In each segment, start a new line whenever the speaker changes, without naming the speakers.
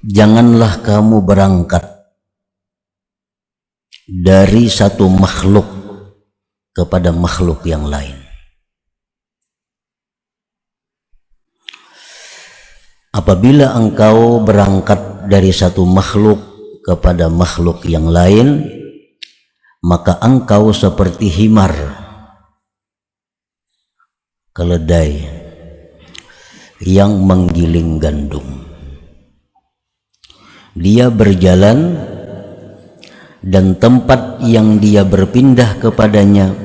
Janganlah kamu berangkat dari satu makhluk kepada makhluk yang lain. Apabila engkau berangkat dari satu makhluk kepada makhluk yang lain, maka engkau seperti himar, keledai yang menggiling gandum. Dia berjalan dan tempat yang dia berpindah kepadanya,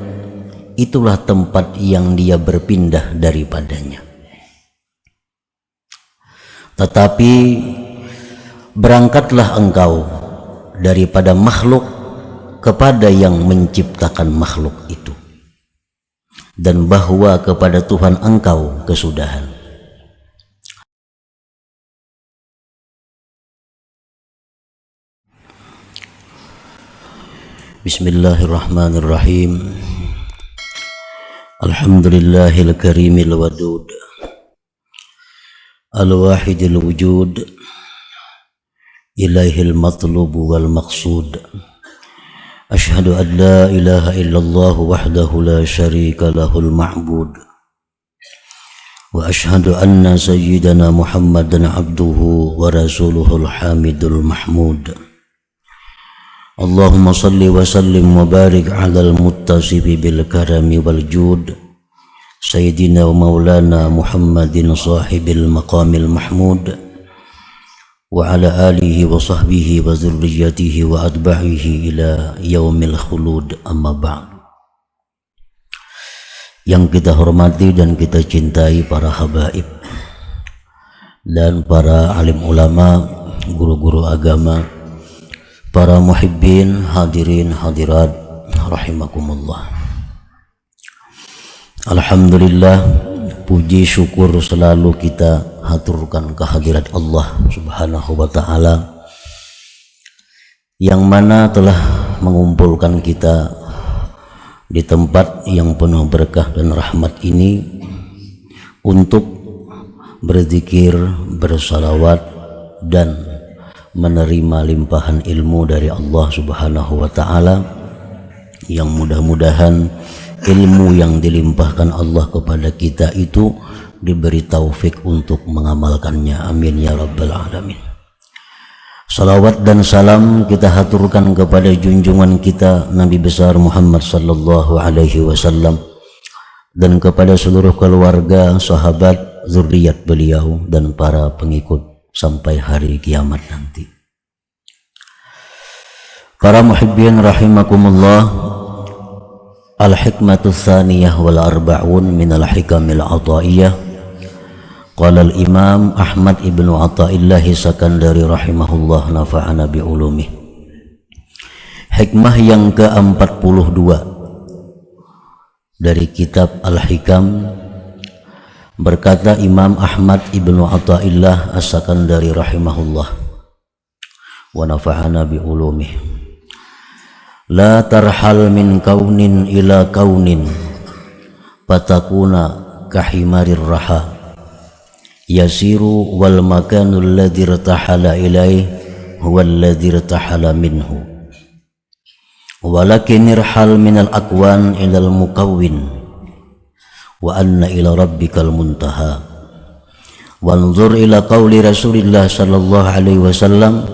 itulah tempat yang dia berpindah daripadanya. Tetapi berangkatlah engkau daripada makhluk kepada yang menciptakan makhluk itu, dan bahwa kepada Tuhan engkau kesudahan. Bismillahirrahmanirrahim. Alhamdulillahil karimil wadud, al-wahidil wujud, ilaihil matlubu wal maqsud. Ashhadu an la ilaha illallah wahdahu la syarika lahul ma'bud, wa ashhadu anna sayyidana Muhammadan abduhu wa rasuluhul hamidul mahmud. Allahumma salli wa sallim wa barik ala al-muttasibi bil karami wal jud, sayyidina wa maulana Muhammadin sahibil maqamil mahmud, wa ala alihi wa sahbihi wa zurriyatihi wa adba'ihi ila yaumil khulud, amma ba'du. Yang kita hormati dan kita cintai para habaib dan para alim ulama, guru-guru agama, para muhibbin, hadirin hadirat rahimakumullah. Alhamdulillah, puji syukur selalu kita haturkan kehadirat Allah Subhanahu wa ta'ala, yang mana telah mengumpulkan kita di tempat yang penuh berkah dan rahmat ini untuk berzikir, bersalawat, dan menerima limpahan ilmu dari Allah Subhanahu wa ta'ala, yang mudah-mudahan ilmu yang dilimpahkan Allah kepada kita itu diberi taufik untuk mengamalkannya. Amin ya rabbal alamin. Salawat dan salam kita haturkan kepada junjungan kita Nabi besar Muhammad sallallahu alaihi wasallam, dan kepada seluruh keluarga, sahabat, zuriat beliau, dan para pengikut sampai hari kiamat nanti. Para muhibbin rahimakumullah, al-hikmatu tsaniyah wal arba'un min al-hikamil ataiyah. Qala al-imam Ahmad ibnu Athaillah Sakandari rahimahullah, nafa'ana bi ulumih. Hikmah yang ke-42 dari kitab Al-Hikam, berkata Imam Ahmad ibnu Athaillah As-Sakandari rahimahullah, wa nafa'ana bi ulumih. La tarhal min kaunin ila kaunin fatakuna kahimarir raha, yasiru wal makanul ladzi irtahala ilaih huwa alladzi irtahala minhu, walakin irhal minal akwan ilal mukawwin wa anna ila rabbikal muntaha. Wanzur ila qawli Rasulillah sallallahu alaihi wasallam,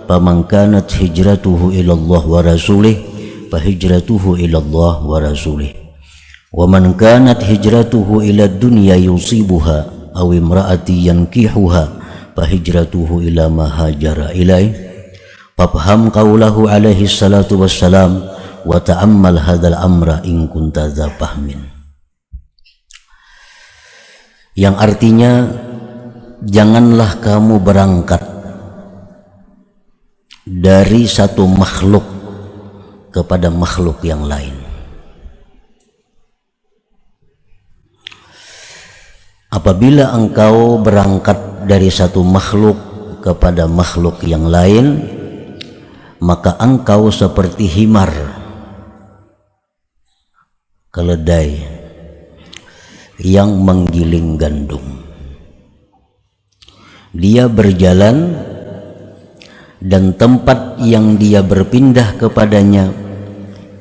faman kanat hijratuhu ila Allah wa rasulih fa hijratuhu ila Allah wa rasulih, wa man kanat hijratuhu ila dunya yusibuha aw imraati yankihuha fa hijratuhu ila ma hajara ilaih. Fafham qawlahu alaihi salatu wassalam wa ta'ammal hadzal amra in kunta dza fahmin. Yang artinya, janganlah kamu berangkat dari satu makhluk kepada makhluk yang lain. Apabila engkau berangkat dari satu makhluk kepada makhluk yang lain, maka engkau seperti himar, keledai yang menggiling gandum. Dia berjalan dan tempat yang dia berpindah kepadanya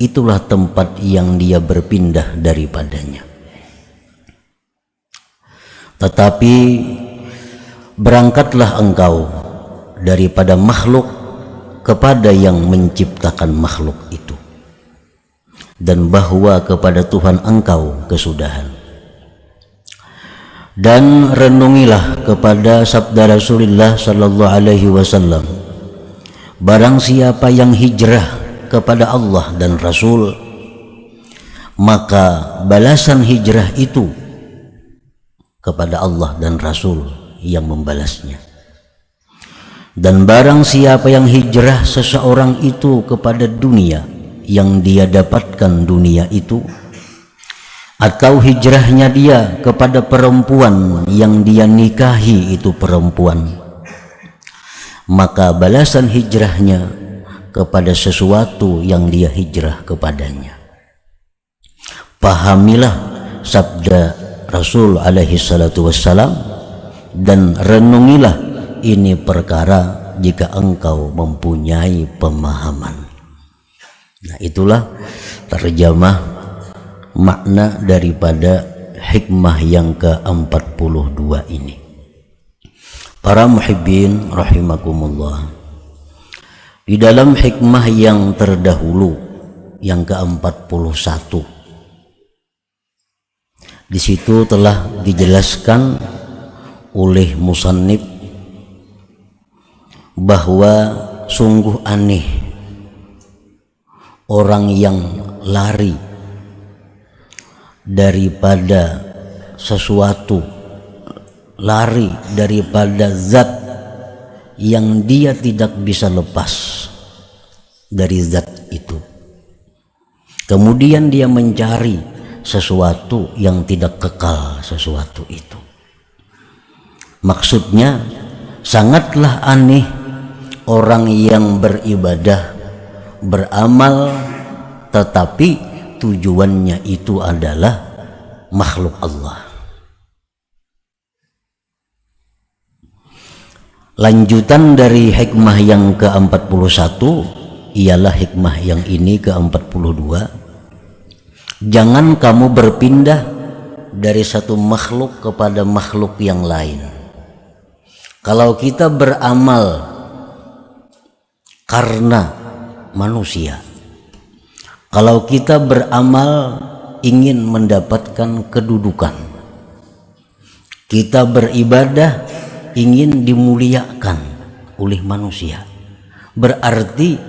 itulah tempat yang dia berpindah daripadanya. Tetapi berangkatlah engkau daripada makhluk kepada yang menciptakan makhluk itu, dan bahwa kepada Tuhan engkau kesudahan. Dan renungilah kepada sabda Rasulullah sallallahu alaihi wasallam, barang siapa yang hijrah kepada Allah dan Rasul, maka balasan hijrah itu kepada Allah dan Rasul yang membalasnya. Dan barang siapa yang hijrah seseorang itu kepada dunia, yang dia dapatkan dunia itu, atau hijrahnya dia kepada perempuan yang dia nikahi itu perempuan, maka balasan hijrahnya kepada sesuatu yang dia hijrah kepadanya. Pahamilah sabda Rasul alaihi salatu wassalam, dan renungilah ini perkara jika engkau mempunyai pemahaman. Nah, itulah terjemah makna daripada hikmah yang ke-42 ini. Para muhibbin rahimakumullah, di dalam hikmah yang terdahulu yang ke-41, di situ telah dijelaskan oleh musannif bahwa sungguh aneh orang yang lari daripada sesuatu, lari daripada zat yang dia tidak bisa lepas dari zat itu, kemudian dia mencari sesuatu yang tidak kekal sesuatu itu. Maksudnya sangatlah aneh orang yang beribadah, beramal, tetapi tujuannya itu adalah makhluk Allah. Lanjutan dari hikmah yang ke-41 ialah hikmah yang ini ke-42. Jangan kamu berpindah dari satu makhluk kepada makhluk yang lain. Kalau kita beramal karena manusia, kalau kita beramal ingin mendapatkan kedudukan, kita beribadah ingin dimuliakan oleh manusia, berarti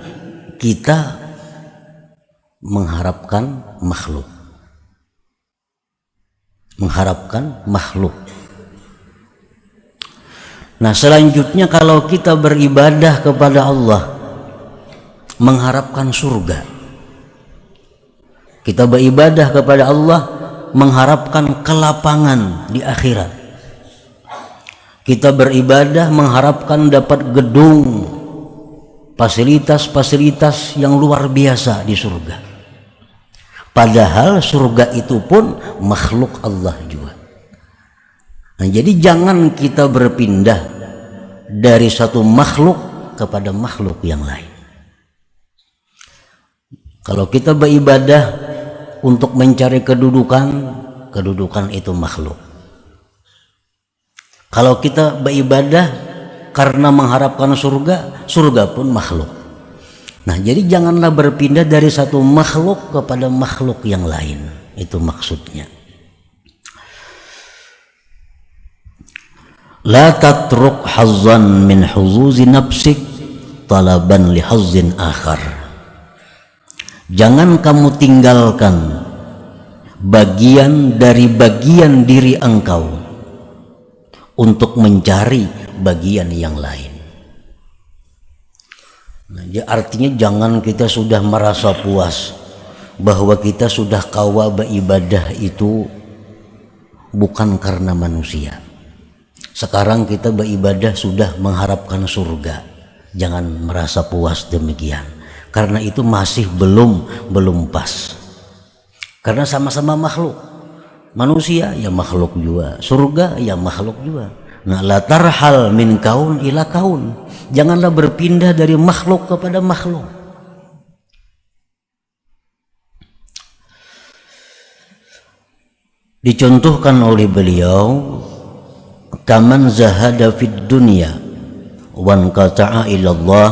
kita mengharapkan makhluk. Nah, selanjutnya kalau kita beribadah kepada Allah mengharapkan surga, kita beribadah kepada Allah mengharapkan kelapangan di akhirat, kita beribadah mengharapkan dapat gedung, fasilitas-fasilitas yang luar biasa di surga, padahal surga itu pun makhluk Allah juga. Nah, jadi jangan kita berpindah dari satu makhluk kepada makhluk yang lain. Kalau kita beribadah untuk mencari kedudukan, kedudukan itu makhluk. Kalau kita beribadah karena mengharapkan surga, surga pun makhluk. Nah, jadi janganlah berpindah dari satu makhluk kepada makhluk yang lain. Itu maksudnya. La tatruk hazzan min huzuzi nafsik talaban li hazzin akhar. Jangan kamu tinggalkan bagian dari bagian diri engkau untuk mencari bagian yang lain. Nah, artinya jangan kita sudah merasa puas bahwa kita sudah kawa beribadah itu bukan karena manusia. Sekarang kita beribadah sudah mengharapkan surga. Jangan merasa puas demikian, karena itu masih belum pas. Karena sama-sama makhluk. Manusia ya makhluk juga, surga ya makhluk juga. Nah, la tarhal min kaun ila kaun. janganlah berpindah dari makhluk kepada makhluk. Dicontohkan oleh beliau, kaman zahada fid dunya wan qata'a ila Allah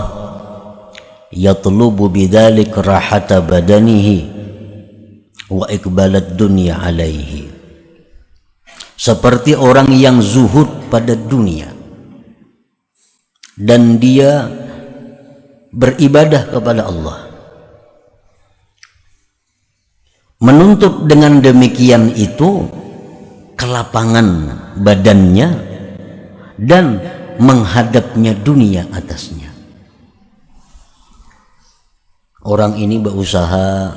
yatlubu bidzalik rahata badanihi wa iqbalad dunya alaihi. Seperti orang yang zuhud pada dunia dan dia beribadah kepada Allah, menuntut dengan demikian itu kelapangan badannya dan menghadapnya dunia atasnya. Orang ini berusaha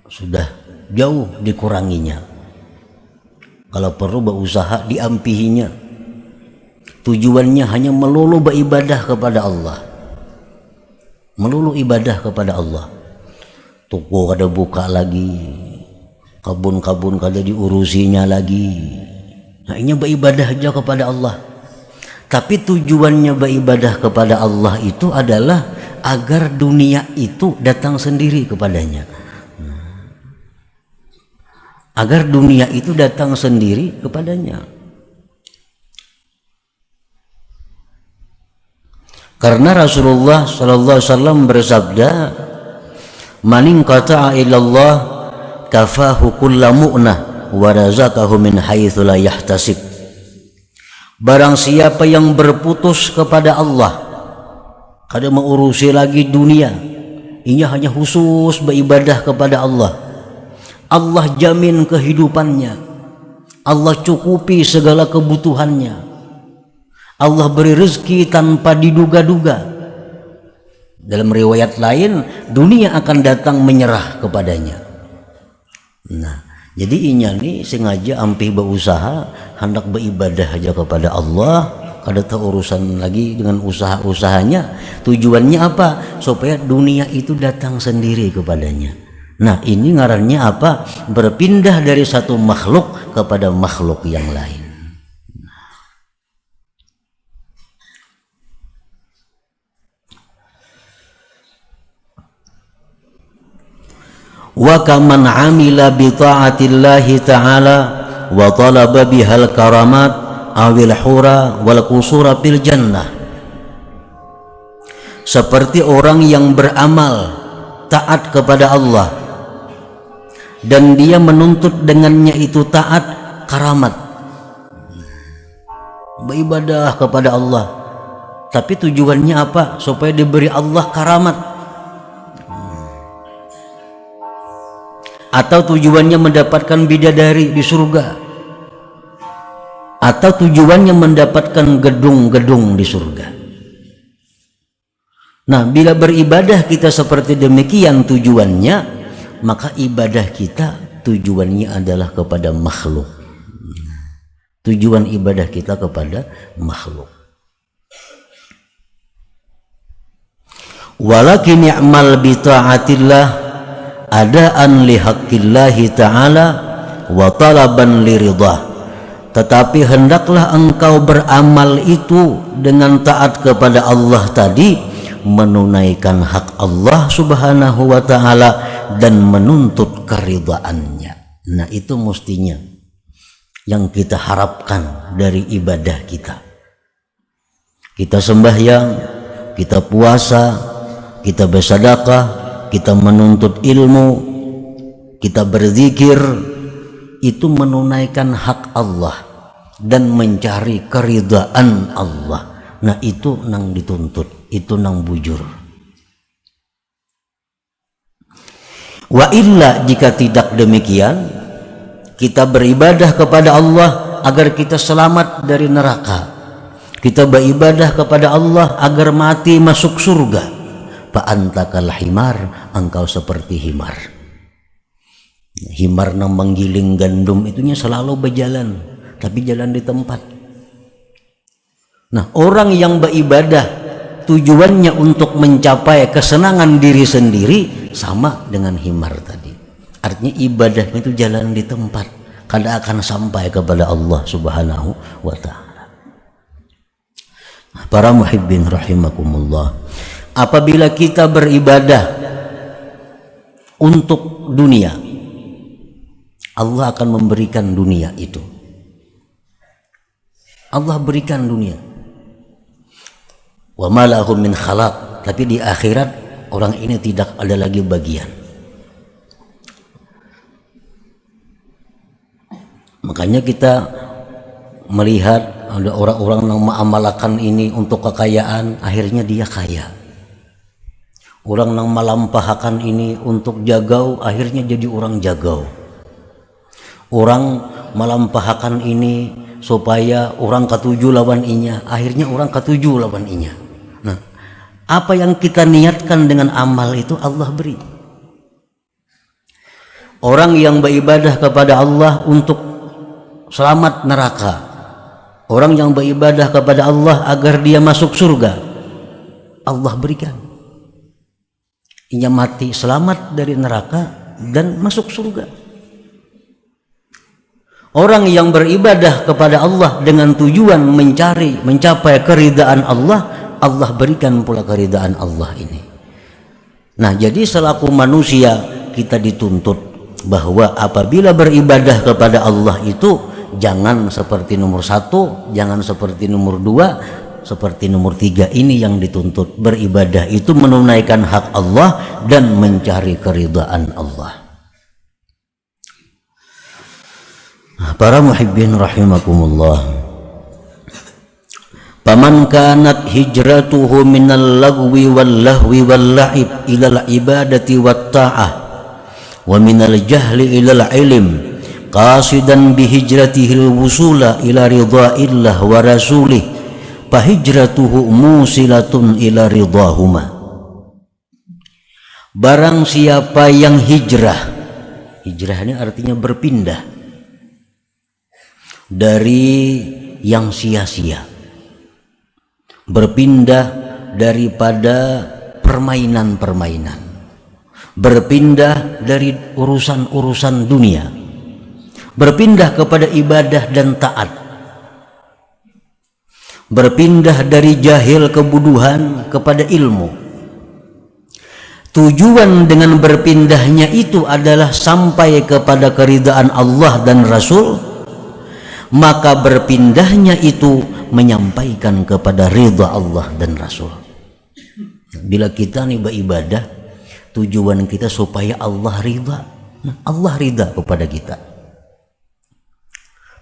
sudah jauh dikuranginya, kalau perlu berusaha diampihinya. Tujuannya hanya melulu beribadah kepada Allah, melulu ibadah kepada Allah. Toko kada buka lagi, kabun-kabun kada diurusinya lagi. Nah, ini beribadah aja kepada Allah. Tapi tujuannya beribadah kepada Allah itu adalah agar dunia itu datang sendiri kepadanya. Agar dunia itu datang sendiri kepadanya. Karena Rasulullah sallallahu alaihi wasallam bersabda, "Man qata'a ila Allah kafahu kullu mu'nah wa razaqahu min haitsu la yahtasib." Barang siapa yang berputus kepada Allah, kada mengurusi lagi dunia, ini hanya khusus beribadah kepada Allah, Allah jamin kehidupannya, Allah cukupi segala kebutuhannya, Allah beri rezeki tanpa diduga-duga. Dalam riwayat lain, dunia akan datang menyerah kepadanya. Nah, jadi inya nih sengaja ampih berusaha hendak beribadah aja kepada Allah, kada tahu urusan lagi dengan usaha-usahanya. Tujuannya apa? Supaya dunia itu datang sendiri kepadanya. Nah, ini ngarannya apa? Berpindah dari satu makhluk kepada makhluk yang lain. Wa kaman amila bi ta'atillahi ta'ala wa talaba bihal karamat awil hura wal qusura fil jannah. Seperti orang yang beramal taat kepada Allah dan dia menuntut dengannya itu taat karamat, beribadah kepada Allah, tapi tujuannya apa? Supaya diberi Allah karamat, atau tujuannya mendapatkan bidadari di surga, atau tujuannya mendapatkan gedung-gedung di surga. Nah, bila beribadah kita seperti demikian tujuannya, maka ibadah kita tujuannya adalah kepada makhluk. Tujuan ibadah kita kepada makhluk. Walakin ya'mal bi ta'atillah adaan li haqqillahi ta'ala wa talaban li ridha. Tetapi hendaklah engkau beramal itu dengan taat kepada Allah tadi, menunaikan hak Allah subhanahu wa ta'ala dan menuntut keridhaannya. Nah, itu mestinya yang kita harapkan dari ibadah kita. Kita sembahyang, kita puasa, kita bersedekah, kita menuntut ilmu, kita berzikir, itu menunaikan hak Allah dan mencari keridhaan Allah. Nah, itu nang dituntut, itu nang bujur. Wa illa, jika tidak demikian, kita beribadah kepada Allah agar kita selamat dari neraka, kita beribadah kepada Allah agar mati masuk surga, fa antakal himar, engkau seperti himar. Himar nang menggiling gandum itunya selalu berjalan, tapi jalan di tempat. Nah, orang yang beribadah tujuannya untuk mencapai kesenangan diri sendiri sama dengan himar tadi. Artinya ibadahnya itu jalan di tempat, kada akan sampai kepada Allah subhanahu wa ta'ala. Para muhibbin rahimakumullah, apabila kita beribadah untuk dunia, Allah akan memberikan dunia itu. Allah berikan dunia. Wa ma lahum min khalaq, tapi di akhirat orang ini tidak ada lagi bagian. Makanya kita melihat ada orang-orang yang mengamalkan ini untuk kekayaan, akhirnya dia kaya. Orang yang melampahkan ini untuk jagau, akhirnya jadi orang jagau. Orang melampahkan ini supaya orang ketujuh lawan inya, akhirnya orang ketujuh lawan inya. Nah, apa yang kita niatkan dengan amal itu Allah beri. Orang yang beribadah kepada Allah untuk selamat neraka, orang yang beribadah kepada Allah agar dia masuk surga, Allah berikan. Ia mati selamat dari neraka dan masuk surga. Orang yang beribadah kepada Allah dengan tujuan mencapai keridaan Allah, Allah berikan pula keridaan Allah ini. Nah, jadi selaku manusia kita dituntut bahwa apabila beribadah kepada Allah itu jangan seperti nomor 1, jangan seperti nomor 2, seperti nomor 3. Ini yang dituntut. Beribadah itu menunaikan hak Allah dan mencari keridaan Allah. Para muhibbin rahimakumullah, paman kanat hijratuhu minal lagwi wal lahwi wal la'ib ilal ibadati wat ta'ah wa minal jahli ilal ilm qasidan bihijratihil wusula ila ridha'illah wa rasulih fahijratuhu musilatun ila ridhahuma. Barang siapa yang hijrah, hijrah ini artinya berpindah dari yang sia-sia, berpindah daripada permainan-permainan, berpindah dari urusan-urusan dunia, berpindah kepada ibadah dan taat, berpindah dari jahil kebodohan kepada ilmu. Tujuan dengan berpindahnya itu adalah sampai kepada keridaan Allah dan Rasul, maka berpindahnya itu menyampaikan kepada ridha Allah dan Rasul. Bila kita nih beribadah, tujuan kita supaya Allah ridha, Allah ridha kepada kita.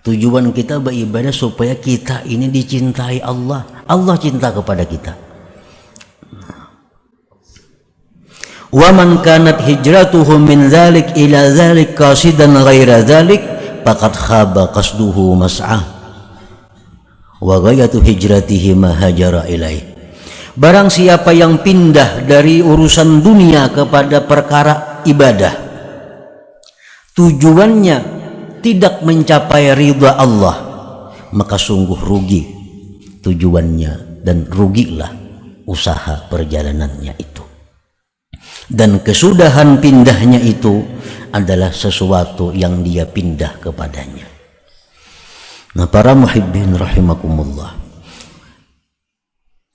Tujuan kita beribadah supaya kita ini dicintai Allah, Allah cinta kepada kita. Wa man kanat hijratuhu min dzalik ila dzalik qasidan ghaira dzalik faqad khaba qasduhu mas'ah wa ghayatu hijratihi ma hajara ilaih. Barang siapa yang pindah dari urusan dunia kepada perkara ibadah, tujuannya tidak mencapai ridha Allah, maka sungguh rugi tujuannya dan rugilah usaha perjalanannya itu. Dan kesudahan pindahnya itu adalah sesuatu yang dia pindah kepadanya. Nah, para muhibbin rahimakumullah,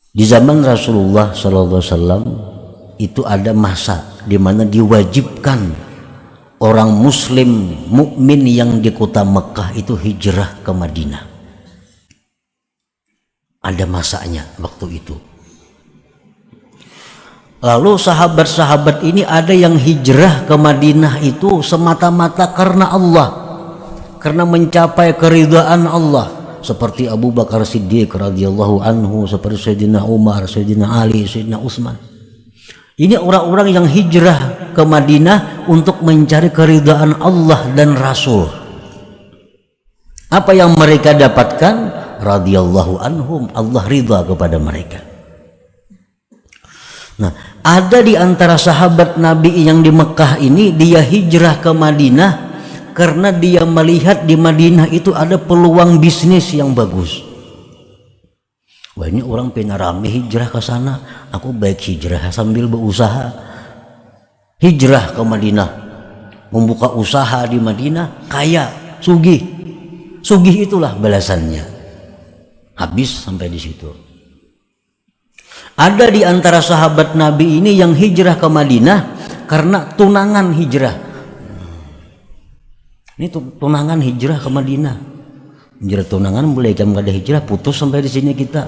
di zaman Rasulullah SAW itu ada masa di mana diwajibkan orang muslim mukmin yang di kota Mekah itu hijrah ke Madinah. Ada masanya waktu itu. Lalu sahabat-sahabat ini ada yang hijrah ke Madinah itu semata-mata karena Allah, karena mencapai keridhaan Allah, seperti Abu Bakar Siddiq radhiyallahu anhu, seperti Sayyidina Umar, Sayyidina Ali, Sayyidina Utsman. Ini orang-orang yang hijrah ke Madinah untuk mencari keridhaan Allah dan Rasul. Apa yang mereka dapatkan? Radhiyallahu anhum, Allah ridha kepada mereka. Nah, ada di antara sahabat Nabi yang di Mekah ini, dia hijrah ke Madinah karena dia melihat di Madinah itu ada peluang bisnis yang bagus. Wah, ini orang pengen rame hijrah ke sana, aku baik hijrah sambil berusaha. Hijrah ke Madinah, membuka usaha di Madinah, kaya, sugih. Sugih itulah balasannya. Habis sampai di situ. Ada di antara sahabat Nabi ini yang hijrah ke Madinah karena tunangan hijrah. Ini tunangan hijrah ke Madinah. Hijrah tunangan boleh jam kada hijrah putus sampai di sini kita.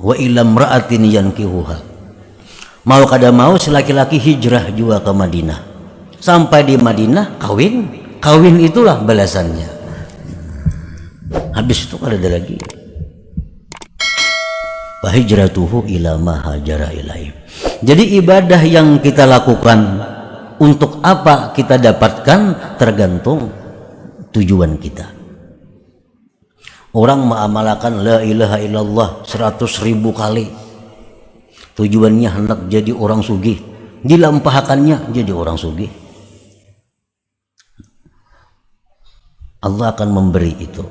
Wa ilam ra'atin yankihuha. Mau kada mau si laki-laki hijrah juga ke Madinah. Sampai di Madinah kawin. Kawin itulah balasannya. Habis itu kada ada lagi. Wa hijratuhu ila ma hajara ilaihi. Jadi ibadah yang kita lakukan untuk apa kita dapatkan tergantung tujuan kita. Orang mengamalkan la ilaha illallah 100.000 kali, tujuannya hendak jadi orang sugih, dilampahkannya jadi orang sugih, Allah akan memberi itu.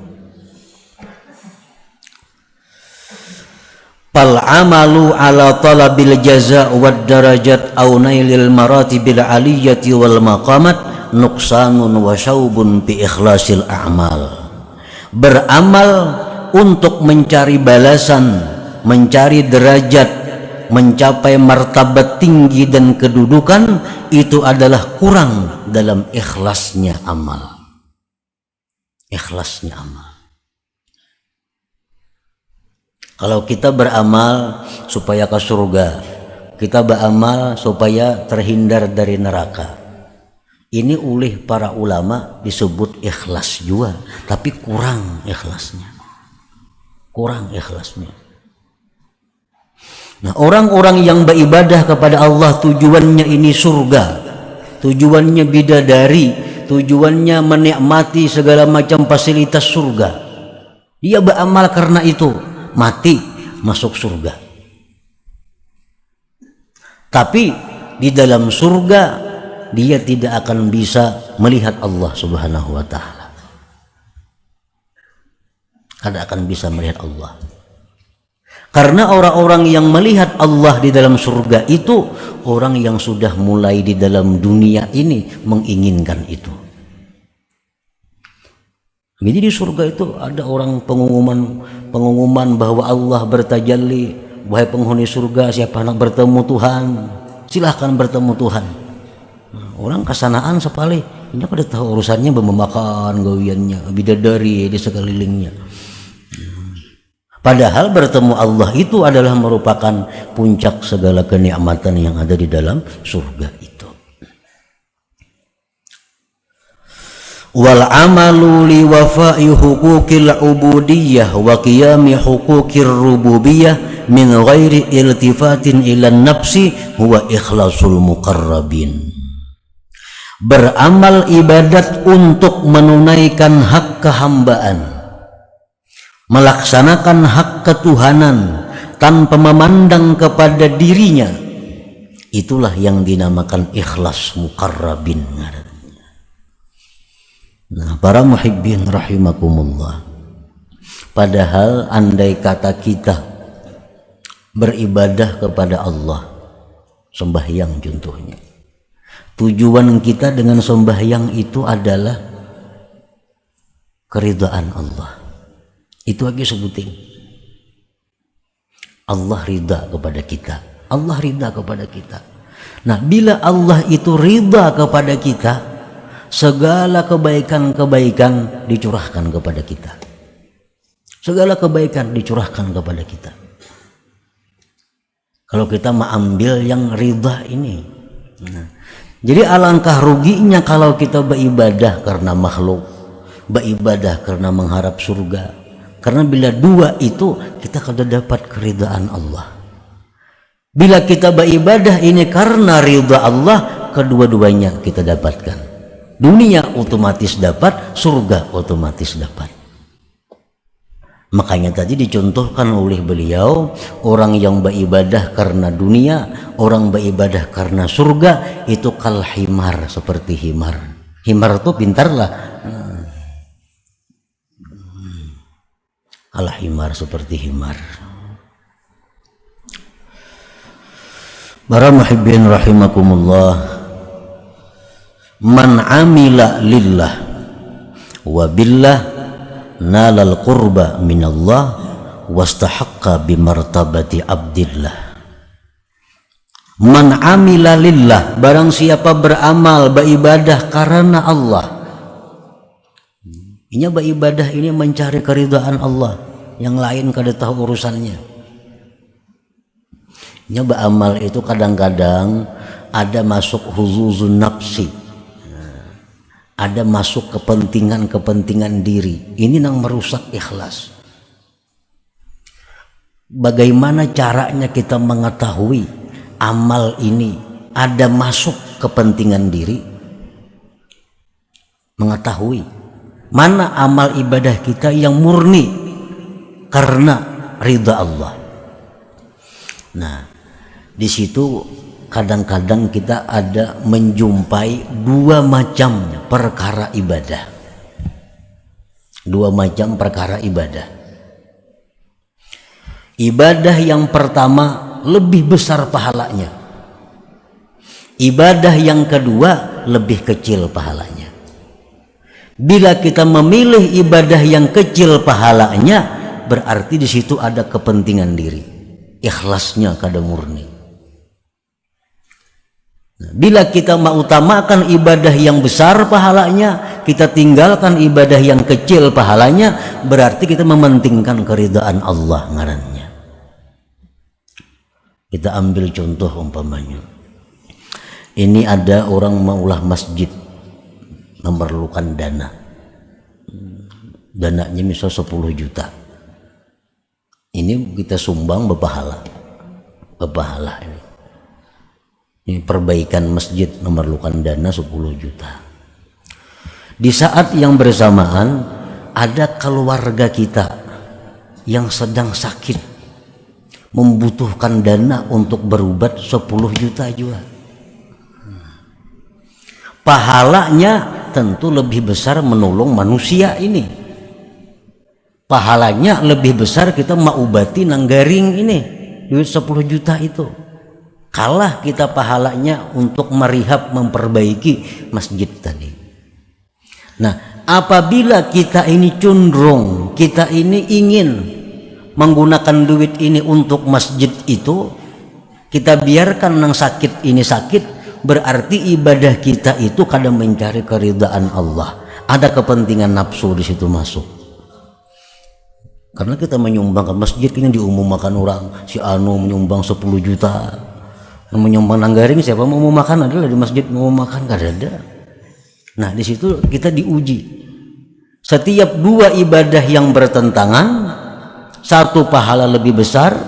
Fal amalu ala talabil jaza wad darajat aw nailil maratibil aliyati wal maqamat nuqsanun wa syaubun bi ikhlasil a'mal. Beramal untuk mencari balasan, mencari derajat, mencapai martabat tinggi dan kedudukan, itu adalah kurang dalam ikhlasnya amal. Ikhlasnya amal. Kalau kita beramal supaya ke surga, kita beramal supaya terhindar dari neraka, ini oleh para ulama disebut ikhlas juga, tapi kurang ikhlasnya. Kurang ikhlasnya. Nah, orang-orang yang beribadah kepada Allah tujuannya ini surga, tujuannya bidadari, tujuannya menikmati segala macam fasilitas surga. Dia beramal karena itu, mati masuk surga. Tapi di dalam surga dia tidak akan bisa melihat Allah Subhanahu wa ta'ala. Tidak akan bisa melihat Allah. Karena orang-orang yang melihat Allah di dalam surga itu orang yang sudah mulai di dalam dunia ini menginginkan itu. Jadi di surga itu ada orang pengumuman bahwa Allah bertajalli, wahai penghuni surga, siapa nak bertemu Tuhan, silahkan bertemu Tuhan. Nah, orang kesanaan sekali, ini kada tahu urusannya memakan gawiannya, bidadari di sekelilingnya. Padahal bertemu Allah itu adalah merupakan puncak segala kenikmatan yang ada di dalam surga itu. Wal amalu li wafa'i huquqil ubudiyah wa qiyami huquqir rububiyah min ghairi iltifatin ila nafsi huwa ikhlasul muqarrabin. Beramal ibadat untuk menunaikan hak kehambaan, melaksanakan hak ketuhanan tanpa memandang kepada dirinya, itulah yang dinamakan ikhlas muqarrabin. Nah, para muhibbin rahimakumullah, padahal andai kata kita beribadah kepada Allah, sembahyang contohnya, tujuan kita dengan sembahyang itu adalah keridhaan Allah, itu lagi sebutin Allah ridha kepada kita, Allah ridha kepada kita. Nah, bila Allah itu ridha kepada kita, segala kebaikan-kebaikan dicurahkan kepada kita. Segala kebaikan dicurahkan kepada kita. Kalau kita mengambil yang ridha ini. Nah, jadi alangkah ruginya kalau kita beribadah karena makhluk, beribadah karena mengharap surga. Karena bila dua itu kita akan dapat keridhaan Allah. Bila kita beribadah ini karena ridha Allah, kedua-duanya kita dapatkan. Dunia otomatis dapat, surga otomatis dapat. Makanya tadi dicontohkan oleh beliau, orang yang beribadah karena dunia, orang beribadah karena surga, itu kal himar, seperti himar. Himar itu pintarlah. Kal himar, seperti himar. Para muhibbin rahimakumullah, man amila lillah wa billah nalal qurba minallah wastahaqqa bimartabati abdillah. Man amila lillah, barang siapa beramal beribadah karena Allah. Ini beribadah ini mencari keridhaan Allah, yang lain kada tahu urusannya. Ini beramal itu kadang-kadang ada masuk huzuzun nafsi, ada masuk kepentingan diri. Ini yang merusak ikhlas. Bagaimana caranya kita mengetahui amal ini ada masuk kepentingan diri? Mengetahui mana amal ibadah kita yang murni karena ridha Allah. Nah, di situ kadang-kadang kita ada menjumpai dua macam perkara ibadah. Dua macam perkara ibadah. Ibadah yang pertama lebih besar pahalanya. Ibadah yang kedua lebih kecil pahalanya. Bila kita memilih ibadah yang kecil pahalanya, berarti di situ ada kepentingan diri. Ikhlasnya kada murni. Bila kita mengutamakan ibadah yang besar pahalanya, kita tinggalkan ibadah yang kecil pahalanya, berarti kita mementingkan keridhaan Allah ngarannya. Kita ambil contoh umpamanya, ini ada orang maulah masjid, memerlukan dana, dananya misal 10 juta. Ini kita sumbang berpahala ini. Ini perbaikan masjid memerlukan dana 10 juta. Di saat yang bersamaan ada keluarga kita yang sedang sakit, membutuhkan dana untuk berobat 10 juta juga. Pahalanya tentu lebih besar menolong manusia ini. Pahalanya lebih besar kita mengobati nanggaring ini, duit 10 juta itu. Kalah kita pahalanya untuk merihab, memperbaiki masjid tadi. Nah, apabila kita ini cenderung, kita ini ingin menggunakan duit ini untuk masjid itu, kita biarkan yang sakit ini sakit, berarti ibadah kita itu kadang mencari keridhaan Allah. Ada kepentingan nafsu di situ masuk. Karena kita menyumbangkan masjid ini diumumkan orang, si anu menyumbang 10 juta. Yang menyumbang nanggaring siapa mau makan adalah di masjid mau makan, kada ada. Nah, di situ kita diuji. Setiap dua ibadah yang bertentangan, satu pahala lebih besar,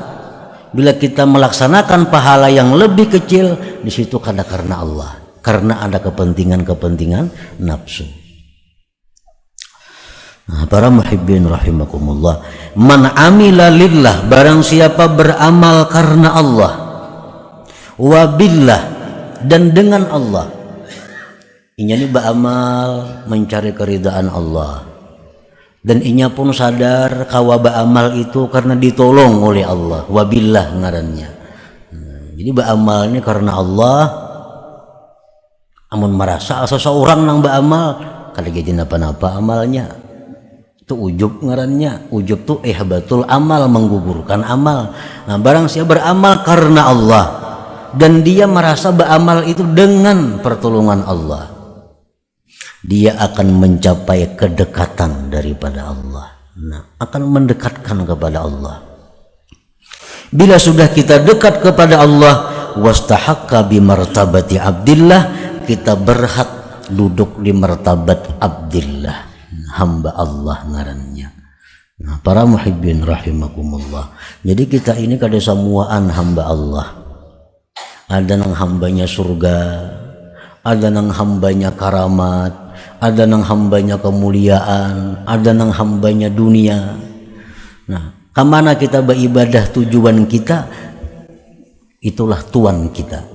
bila kita melaksanakan pahala yang lebih kecil, di situ karena Allah, karena ada kepentingan nafsu. Nah, para muhibbin rahimakumullah, man amila lillah, barang siapa beramal karena Allah, wabillah, dan dengan Allah. Ini beramal mencari keridhaan Allah, dan inya pun sadar kawa beramal itu karena ditolong oleh Allah, wabillah ngarannya. Jadi beramal ini karena Allah. Amun merasa seseorang nang beramal kada jadi napa-napa amalnya, itu ujub ngarannya. Ujub tuh ihbatul amal, menggugurkan amal. Nah, barang siapa beramal karena Allah dan dia merasa beramal itu dengan pertolongan Allah, dia akan mencapai kedekatan daripada Allah. Nah, akan mendekatkan kepada Allah. Bila sudah kita dekat kepada Allah, wastahaqqa bimartabati abdillah, kita berhak duduk di martabat abdillah, hamba Allah ngarannya. Nah, para muhibbin rahimakumullah, jadi kita ini kada semuaan hamba Allah. Ada nang hambanya surga, ada nang hambanya karamat, ada nang hambanya kemuliaan, ada nang hambanya dunia. Nah, kemana kita beribadah tujuan kita, itulah tuan kita,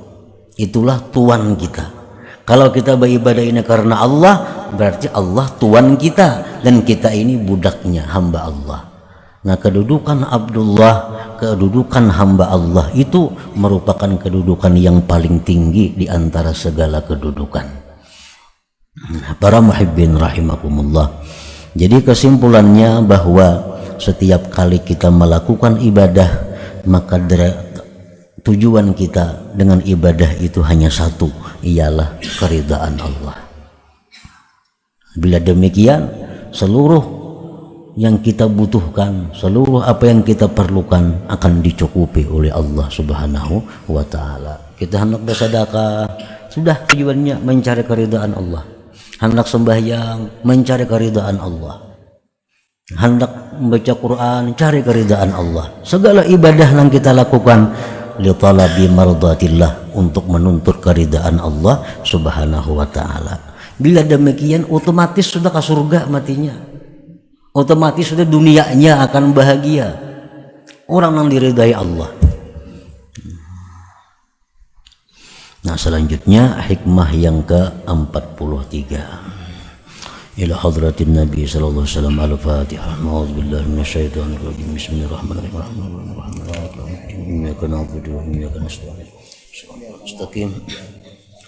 itulah tuan kita. Kalau kita beribadah ini karena Allah, berarti Allah tuan kita dan kita ini budaknya, hamba Allah. Nah, kedudukan Abdullah, kedudukan hamba Allah itu merupakan kedudukan yang paling tinggi di antara segala kedudukan. Para muhibbin rahimakumullah, jadi kesimpulannya bahwa setiap kali kita melakukan ibadah, maka tujuan kita dengan ibadah itu hanya satu, ialah keridhaan Allah. Bila demikian, seluruh yang kita butuhkan, seluruh apa yang kita perlukan akan dicukupi oleh Allah Subhanahu wa Ta'ala. Kita hendak bersedekah, sudah tujuannya mencari keridhaan Allah. Hendak sembahyang, mencari keridhaan Allah. Hendak membaca Quran, cari keridhaan Allah. Segala ibadah yang kita lakukan li talabi mardatillah, untuk menuntut keridhaan Allah Subhanahu wa Ta'ala. Bila demikian, otomatis sudah ke surga matinya. Otomatis sudah dunianya akan bahagia. Orang yang diridai Allah. Nah, selanjutnya hikmah yang ke-43. Ila hadratin Nabi sallallahu alaihi wasallam. Al-Fatihah. A'udzubillahi minasyaitonir rajim. Bismillahirrahmanirrahim. Iyyaka na'budu wa iyyaka nasta'in. Mustaqim.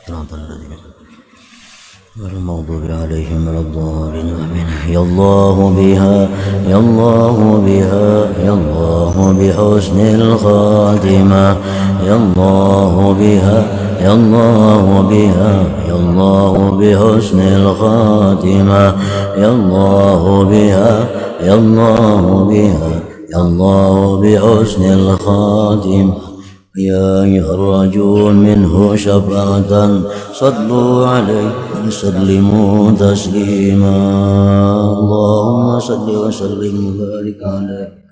Shiratal ladzina والمغضوب عليهم ولا الضالين آمين. يا الله بها يا الله بها يا الله بحسن الخاتمة يا الله بها يا الله بها يا الله بحسن الخاتمة يا الله بها يا الله بها يا الله بحسن الخاتمة يا أيها الرجل منه شفاعة صلوا عليه وسلموا تسليما اللهم صل وسلم وبارك عليه